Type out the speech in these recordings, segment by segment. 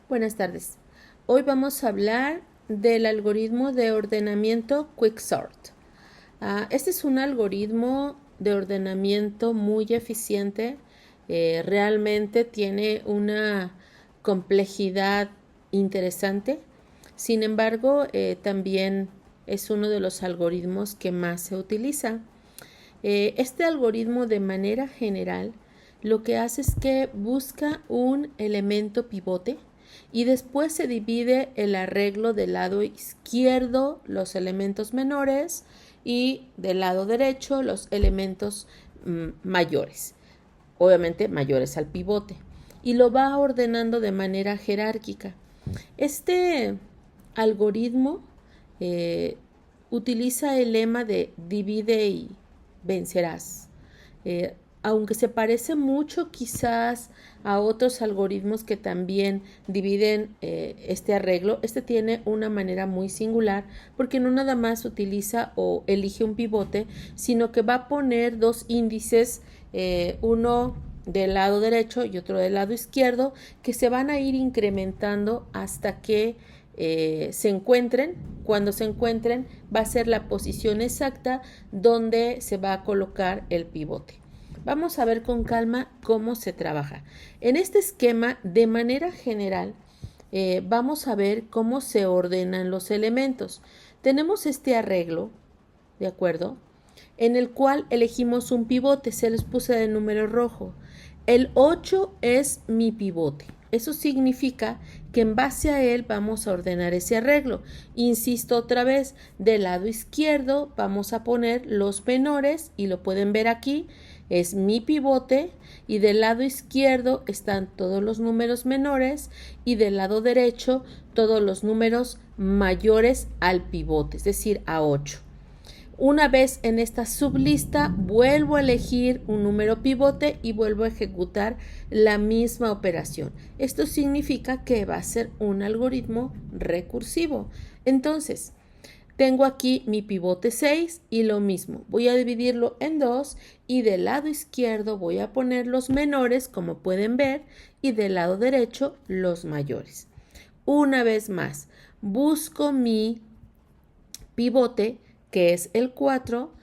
Buenas tardes. Hoy vamos a hablar del algoritmo de ordenamiento Quicksort. Este es un algoritmo de ordenamiento muy eficiente. Realmente tiene una complejidad interesante. Sin embargo, también es uno de los algoritmos que más se utiliza. Este algoritmo, de manera general, lo que hace es que busca un elemento pivote y después se divide el arreglo del lado izquierdo los elementos menores y del lado derecho los elementos mayores, obviamente mayores al pivote, y lo va ordenando de manera jerárquica. Este algoritmo utiliza el lema de divide y vencerás. Aunque se parece mucho quizás a otros algoritmos que también dividen este arreglo, este tiene una manera muy singular porque no nada más utiliza o elige un pivote, sino que va a poner dos índices, uno del lado derecho y otro del lado izquierdo, que se van a ir incrementando hasta que se encuentren. Cuando se encuentren va a ser la posición exacta donde se va a colocar el pivote. Vamos a ver con calma cómo se trabaja. En este esquema, de manera general, vamos a ver cómo se ordenan los elementos. Tenemos este arreglo, ¿de acuerdo? En el cual elegimos un pivote, se les puse de número rojo. El 8 es mi pivote. Eso significa que en base a él vamos a ordenar ese arreglo. Insisto otra vez, del lado izquierdo vamos a poner los menores y lo pueden ver aquí, es mi pivote, y del lado izquierdo están todos los números menores y del lado derecho todos los números mayores al pivote, es decir, a 8. Una vez en esta sublista, vuelvo a elegir un número pivote y vuelvo a ejecutar la misma operación. Esto significa que va a ser un algoritmo recursivo. Entonces, tengo aquí mi pivote 6 y lo mismo. Voy a dividirlo en dos y del lado izquierdo voy a poner los menores, como pueden ver, y del lado derecho los mayores. Una vez más, busco mi pivote, que es el 4,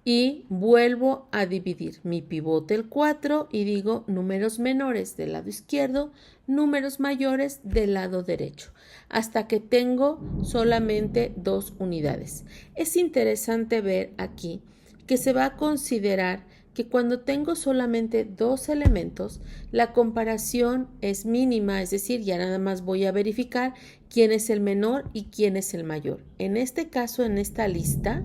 y vuelvo a dividir mi pivote el 4 y digo números menores del lado izquierdo, números mayores del lado derecho, hasta que tengo solamente dos unidades. Es interesante ver aquí que se va a considerar que cuando tengo solamente dos elementos, la comparación es mínima, es decir, ya nada más voy a verificar quién es el menor y quién es el mayor. En este caso, en esta lista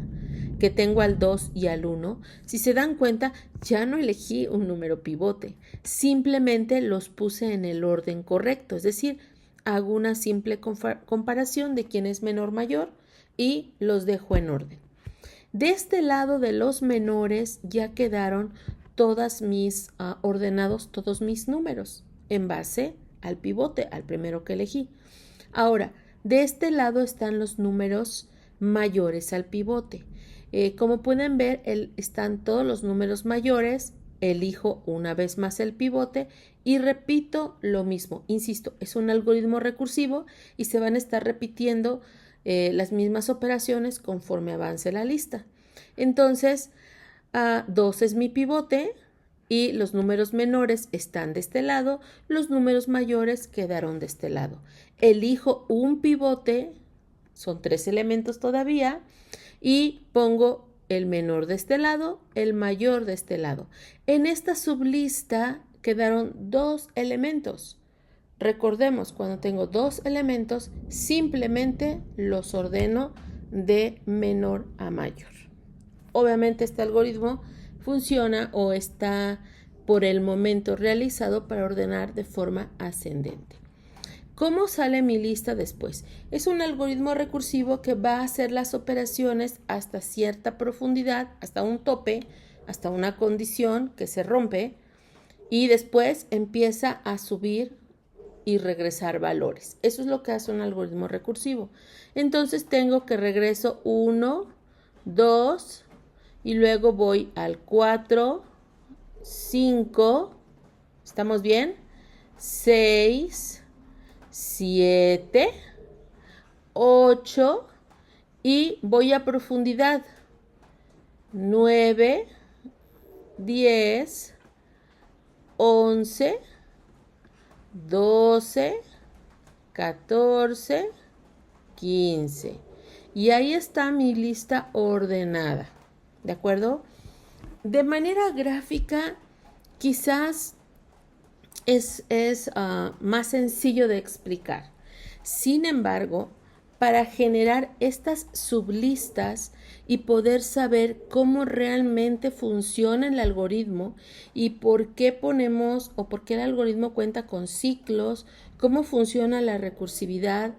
que tengo al 2 y al 1, si se dan cuenta, ya no elegí un número pivote, simplemente los puse en el orden correcto, es decir, hago una simple comparación de quién es menor mayor y los dejo en orden. De este lado de los menores ya quedaron ordenados todos mis números en base al pivote, al primero que elegí. Ahora, de este lado están los números mayores al pivote. Como pueden ver, están todos los números mayores, elijo una vez más el pivote y repito lo mismo. Insisto, es un algoritmo recursivo y se van a estar repitiendo las mismas operaciones conforme avance la lista. Entonces, 2 es mi pivote y los números menores están de este lado, los números mayores quedaron de este lado. Elijo un pivote, son 3 elementos todavía, y pongo el menor de este lado, el mayor de este lado. En esta sublista quedaron 2 elementos. Recordemos, cuando tengo 2 elementos, simplemente los ordeno de menor a mayor. Obviamente este algoritmo funciona o está por el momento realizado para ordenar de forma ascendente. ¿Cómo sale mi lista después? Es un algoritmo recursivo que va a hacer las operaciones hasta cierta profundidad, hasta un tope, hasta una condición que se rompe, y después empieza a subir y regresar valores. Eso es lo que hace un algoritmo recursivo. Entonces tengo que regreso 1, 2 y luego voy al 4, 5, ¿estamos bien? 6, 7, 8 y voy a profundidad. 9, 10, 11, 12, 14, 15. Y ahí está mi lista ordenada. ¿De acuerdo? De manera gráfica, quizás es más sencillo de explicar. Sin embargo, para generar estas sublistas y poder saber cómo realmente funciona el algoritmo y por qué ponemos o por qué el algoritmo cuenta con ciclos, cómo funciona la recursividad,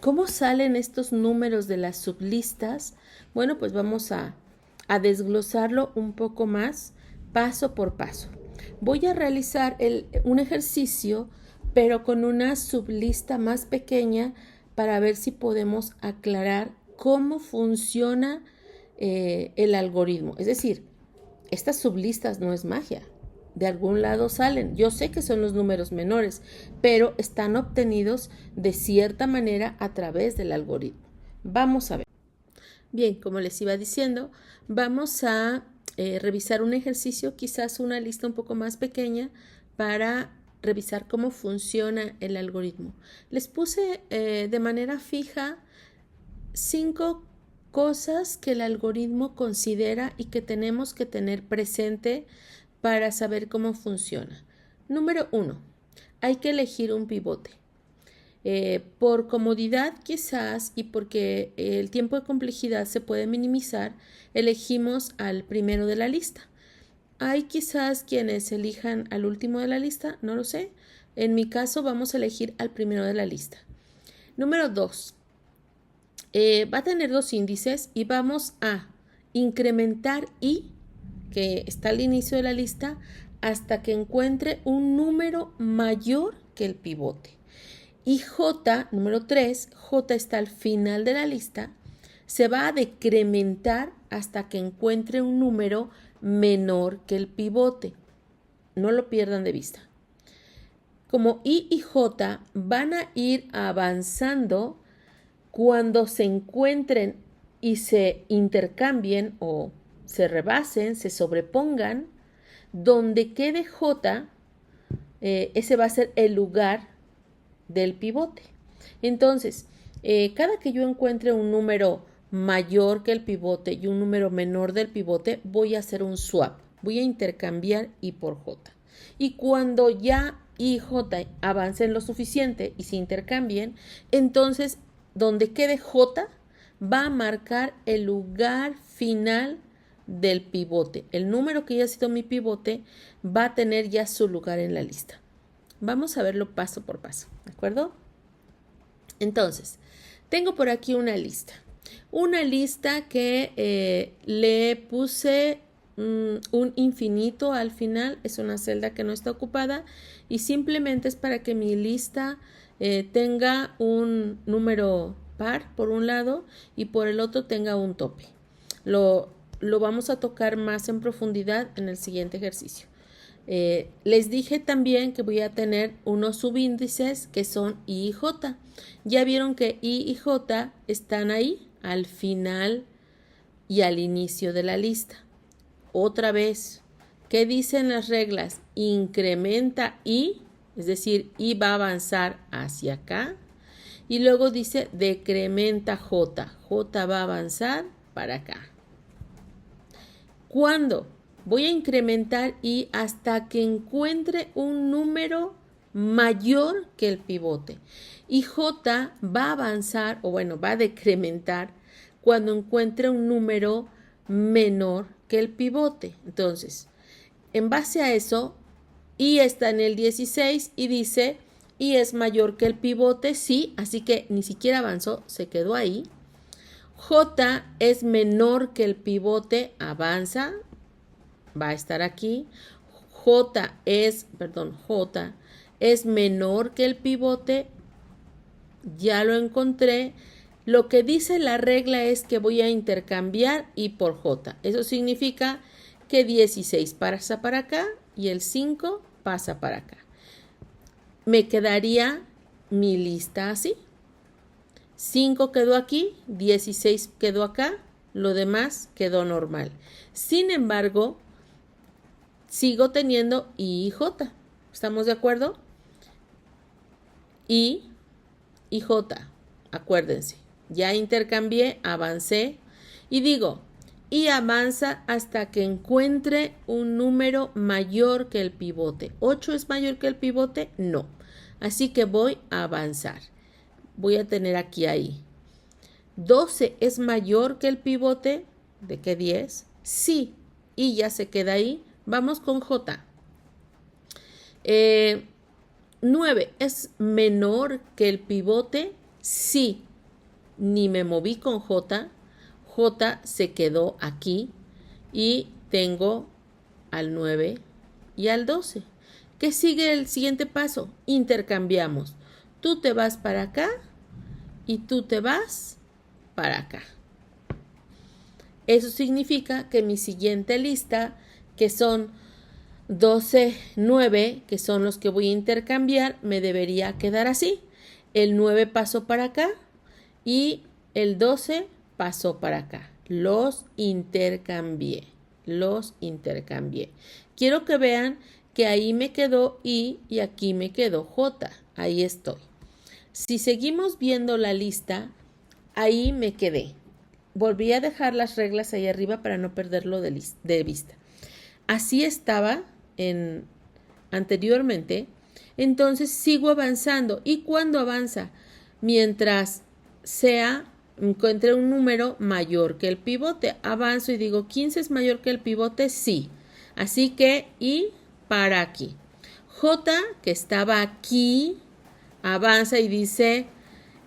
cómo salen estos números de las sublistas, bueno, pues vamos a desglosarlo un poco más paso por paso. Voy a realizar un ejercicio, pero con una sublista más pequeña para ver si podemos aclarar cómo funciona el algoritmo. Es decir, estas sublistas no es magia. De algún lado salen. Yo sé que son los números menores, pero están obtenidos de cierta manera a través del algoritmo. Vamos a ver. Bien, como les iba diciendo, vamos a revisar un ejercicio, quizás una lista un poco más pequeña para revisar cómo funciona el algoritmo. Les puse de manera fija 5 cosas que el algoritmo considera y que tenemos que tener presente para saber cómo funciona. Número 1, hay que elegir un pivote. Por comodidad quizás y porque el tiempo de complejidad se puede minimizar, elegimos al primero de la lista. Hay quizás quienes elijan al último de la lista, no lo sé. En mi caso vamos a elegir al primero de la lista. Número 2. Va a tener 2 índices y vamos a incrementar i, que está al inicio de la lista, hasta que encuentre un número mayor que el pivote. Y J, número 3, J está al final de la lista, se va a decrementar hasta que encuentre un número menor que el pivote. No lo pierdan de vista. Como I y J van a ir avanzando, cuando se encuentren y se intercambien o se rebasen, se sobrepongan, donde quede J, ese va a ser el lugar del pivote. Entonces, cada que yo encuentre un número mayor que el pivote y un número menor del pivote, voy a hacer un swap. Voy a intercambiar I por J. Y cuando ya I y J avancen lo suficiente y se intercambien, entonces donde quede J va a marcar el lugar final del pivote. El número que ya ha sido mi pivote va a tener ya su lugar en la lista. Vamos a verlo paso por paso, ¿de acuerdo? Entonces, tengo por aquí una lista. Una lista que le puse un infinito al final, es una celda que no está ocupada y simplemente es para que mi lista tenga un número par por un lado y por el otro tenga un tope. Lo vamos a tocar más en profundidad en el siguiente ejercicio. Les dije también que voy a tener unos subíndices que son I y J. Ya vieron que I y J están ahí al final y al inicio de la lista. Otra vez, ¿qué dicen las reglas? Incrementa I, es decir, I va a avanzar hacia acá. Y luego dice decrementa J. J va a avanzar para acá. ¿Cuándo? Voy a incrementar I hasta que encuentre un número mayor que el pivote. Y J va a avanzar, o bueno, va a decrementar cuando encuentre un número menor que el pivote. Entonces, en base a eso, I está en el 16 y dice, I es mayor que el pivote, sí, así que ni siquiera avanzó, se quedó ahí. J es menor que el pivote, avanza, va a estar aquí. J es menor que el pivote, ya lo encontré. Lo que dice la regla es que voy a intercambiar I por J. Eso significa que 16 pasa para acá y el 5 pasa para acá. Me quedaría mi lista así. 5 quedó aquí, 16 quedó acá, lo demás quedó normal. Sin embargo, sigo teniendo I y J. ¿Estamos de acuerdo? I y J. Acuérdense, ya intercambié, avancé y digo, y avanza hasta que encuentre un número mayor que el pivote. ¿8 es mayor que el pivote? No. Así que voy a avanzar. Voy a tener aquí ahí. ¿12 es mayor que el pivote? ¿De qué 10? Sí. Y ya se queda ahí. Vamos con J. 9 es menor que el pivote. Sí. Ni me moví con J. J se quedó aquí. Y tengo al 9 y al 12. ¿Qué sigue el siguiente paso? Intercambiamos. Tú te vas para acá y tú te vas para acá. Eso significa que mi siguiente lista, que son 12, 9, que son los que voy a intercambiar, me debería quedar así. El 9 pasó para acá y el 12 pasó para acá. Los intercambié. Quiero que vean que ahí me quedó I y aquí me quedó J. Ahí estoy. Si seguimos viendo la lista, ahí me quedé. Volví a dejar las reglas ahí arriba para no perderlo de vista. Así estaba anteriormente. Entonces sigo avanzando. ¿Y cuándo avanza? Mientras encuentre un número mayor que el pivote. Avanzo y digo, ¿15 es mayor que el pivote? Sí. Así que I para aquí. J, que estaba aquí, avanza y dice,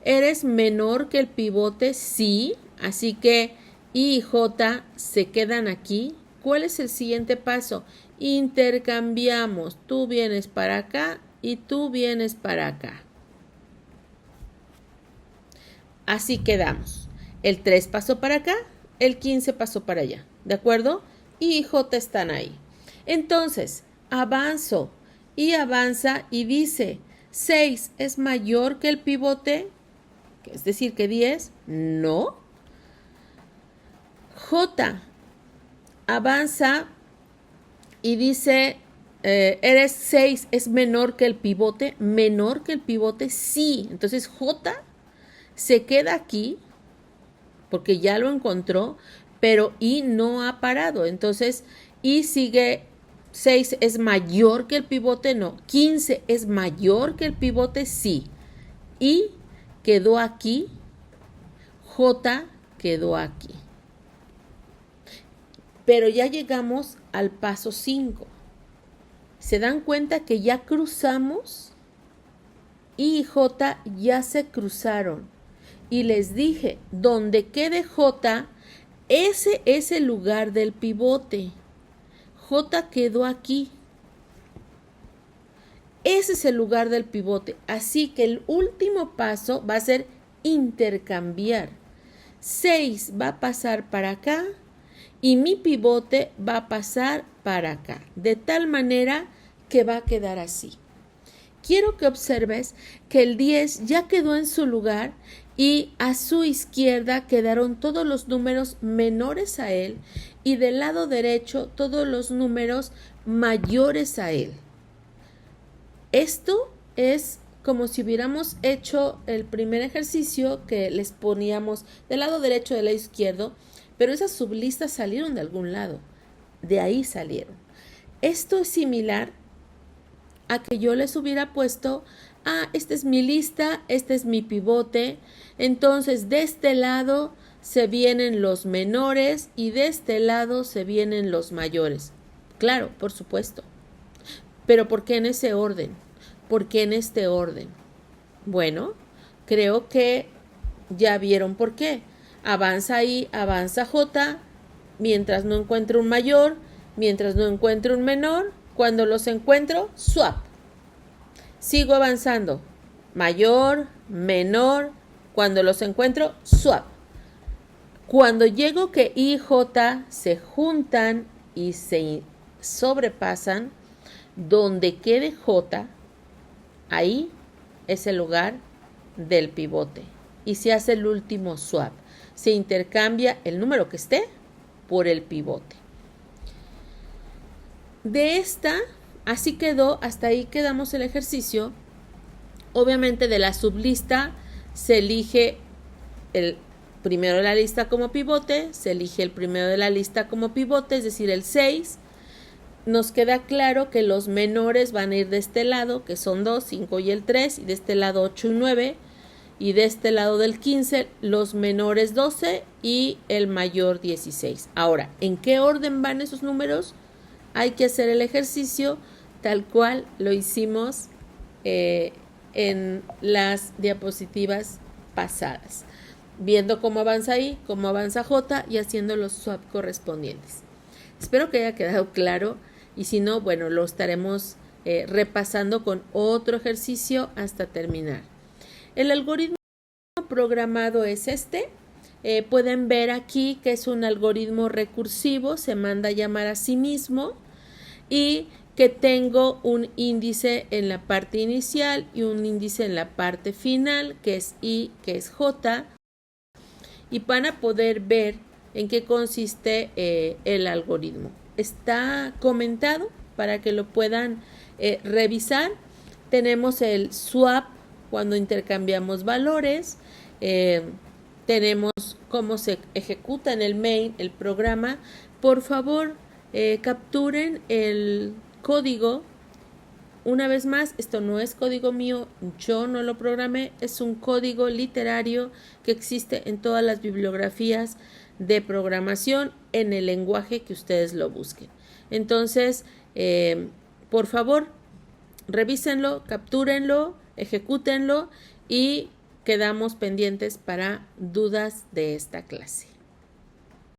¿eres menor que el pivote? Sí. Así que I y J se quedan aquí. ¿Cuál es el siguiente paso? Intercambiamos. Tú vienes para acá y tú vienes para acá. Así quedamos. El 3 pasó para acá, el 15 pasó para allá. ¿De acuerdo? I y J están ahí. Entonces, avanzo y avanza y dice, 6 es mayor que el pivote, es decir, que 10, no. J avanza y dice, eres 6 es menor que el pivote, sí. Entonces J se queda aquí porque ya lo encontró, pero I no ha parado. Entonces I sigue, 6 es mayor que el pivote, no. 15 es mayor que el pivote, sí. I quedó aquí, J quedó aquí. Pero ya llegamos al paso 5. ¿Se dan cuenta que ya cruzamos? I y J ya se cruzaron. Y les dije, donde quede J, ese es el lugar del pivote. J quedó aquí. Ese es el lugar del pivote. Así que el último paso va a ser intercambiar. 6 va a pasar para acá y mi pivote va a pasar para acá. De tal manera que va a quedar así. Quiero que observes que el 10 ya quedó en su lugar y a su izquierda quedaron todos los números menores a él y del lado derecho todos los números mayores a él. Esto es como si hubiéramos hecho el primer ejercicio que les poníamos del lado derecho y del lado izquierdo, pero esas sublistas salieron de algún lado, de ahí salieron. Esto es similar a que yo les hubiera puesto, esta es mi lista, este es mi pivote, entonces de este lado se vienen los menores y de este lado se vienen los mayores. Claro, por supuesto. Pero ¿por qué en ese orden? ¿Por qué en este orden? Bueno, creo que ya vieron por qué. Avanza I, avanza J, mientras no encuentro un mayor, mientras no encuentro un menor, cuando los encuentro, swap. Sigo avanzando. Mayor, menor, cuando los encuentro, swap. Cuando llego que I y J se juntan y se sobrepasan, donde quede J, ahí es el lugar del pivote y se hace el último swap. Se intercambia el número que esté por el pivote. De esta, así quedó, hasta ahí quedamos el ejercicio. Obviamente de la sublista se elige el primero de la lista como pivote, se elige el primero de la lista como pivote, es decir, el 6. Nos queda claro que los menores van a ir de este lado, que son 2, 5 y el 3, y de este lado 8 y 9, y de este lado del 15, los menores 12 y el mayor 16. Ahora, ¿en qué orden van esos números? Hay que hacer el ejercicio tal cual lo hicimos en las diapositivas pasadas, viendo cómo avanza I, cómo avanza J y haciendo los swap correspondientes. Espero que haya quedado claro y si no, bueno, lo estaremos repasando con otro ejercicio hasta terminar. El algoritmo programado es este. Pueden ver aquí que es un algoritmo recursivo, se manda a llamar a sí mismo y que tengo un índice en la parte inicial y un índice en la parte final, que es I, que es J, y van a poder ver en qué consiste el algoritmo. Está comentado para que lo puedan revisar. Tenemos el swap cuando intercambiamos valores, tenemos cómo se ejecuta en el main el programa. Por favor, capturen el código. Una vez más, esto no es código mío, yo no lo programé, es un código literario que existe en todas las bibliografías de programación en el lenguaje que ustedes lo busquen. Entonces, por favor, revísenlo, captúrenlo, ejecútenlo y quedamos pendientes para dudas de esta clase.